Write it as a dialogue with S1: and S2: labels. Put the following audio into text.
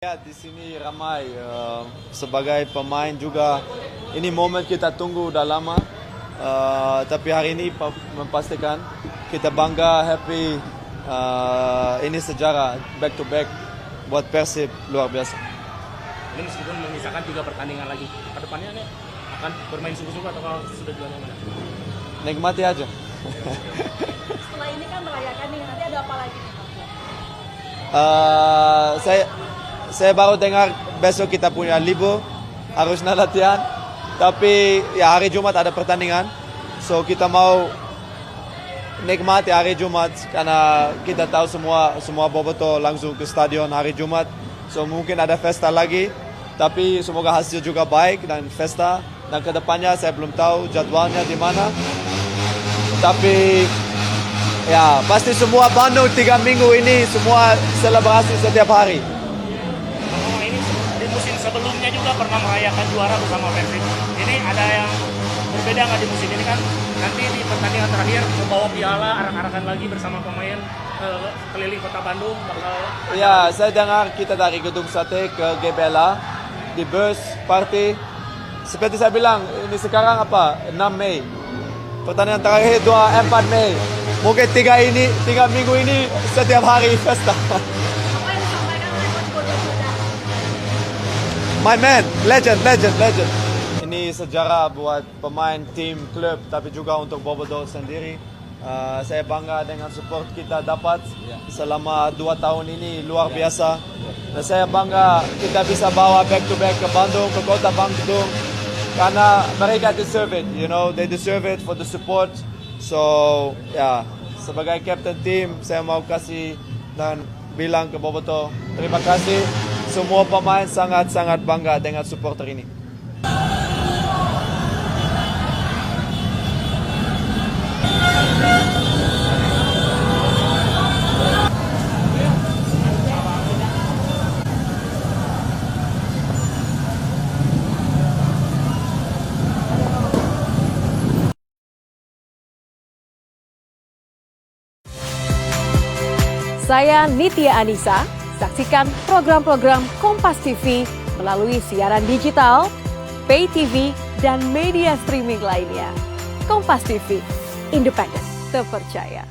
S1: Ya, di sini ramai sebagai pemain juga. Ini momen kita tunggu udah lama. Tapi hari ini memastikan kita bangga, happy. Ini sejarah back to back buat Persib luar biasa.
S2: Ini meskipun menyisakan 3 pertandingan lagi, kedepannya nih akan bermain sungguh-sungguh atau sudah jualan mana?
S1: Nikmati aja.
S3: Setelah ini kan merayakan nih, nanti ada apa lagi nih Pak?
S1: Saya baru dengar besok kita punya libur, harusnya latihan. Tapi ya hari Jumat ada pertandingan, so kita mau nikmati hari Jumat karena kita tahu semua boboto langsung ke stadion hari Jumat. So mungkin ada pesta lagi, tapi semoga hasil juga baik dan pesta. Dan kedepannya saya belum tahu jadwalnya di mana. Tapi ya pasti semua Bandung 3 minggu ini semua selebrasi setiap hari.
S2: Ini di musim sebelumnya juga pernah merayakan juara bersama Persib. Ini ada yang berbeda nggak di musim ini kan? Nanti di pertandingan terakhir membawa piala, arak-arakan lagi bersama pemain keliling kota Bandung.
S1: Ya, saya dengar kita dari Gedung Sate ke GBLA di bus party. Seperti saya bilang, ini sekarang apa? 6 Mei. Pertandingan terakhir 4 Mei. Mungkin 3 minggu ini setiap hari pesta.
S3: Apa yang disampaikan oleh Coach Bodo Buda?
S1: My man, legend. Ini sejarah buat pemain, tim, klub, tapi juga untuk Boboto sendiri. Saya bangga dengan support kita dapat selama 2 tahun ini, luar biasa. Dan saya bangga kita bisa bawa back to back ke Bandung, ke kota Bandung. Karena mereka deserve it, they deserve it for the support. So, ya, sebagai captain tim, saya mau kasih dan bilang ke Boboto, terima kasih. Semua pemain sangat-sangat bangga dengan supporter ini.
S4: Saya Nitya Anissa, saksikan program-program Kompas TV melalui siaran digital, pay TV, dan media streaming lainnya. Kompas TV, independen, terpercaya.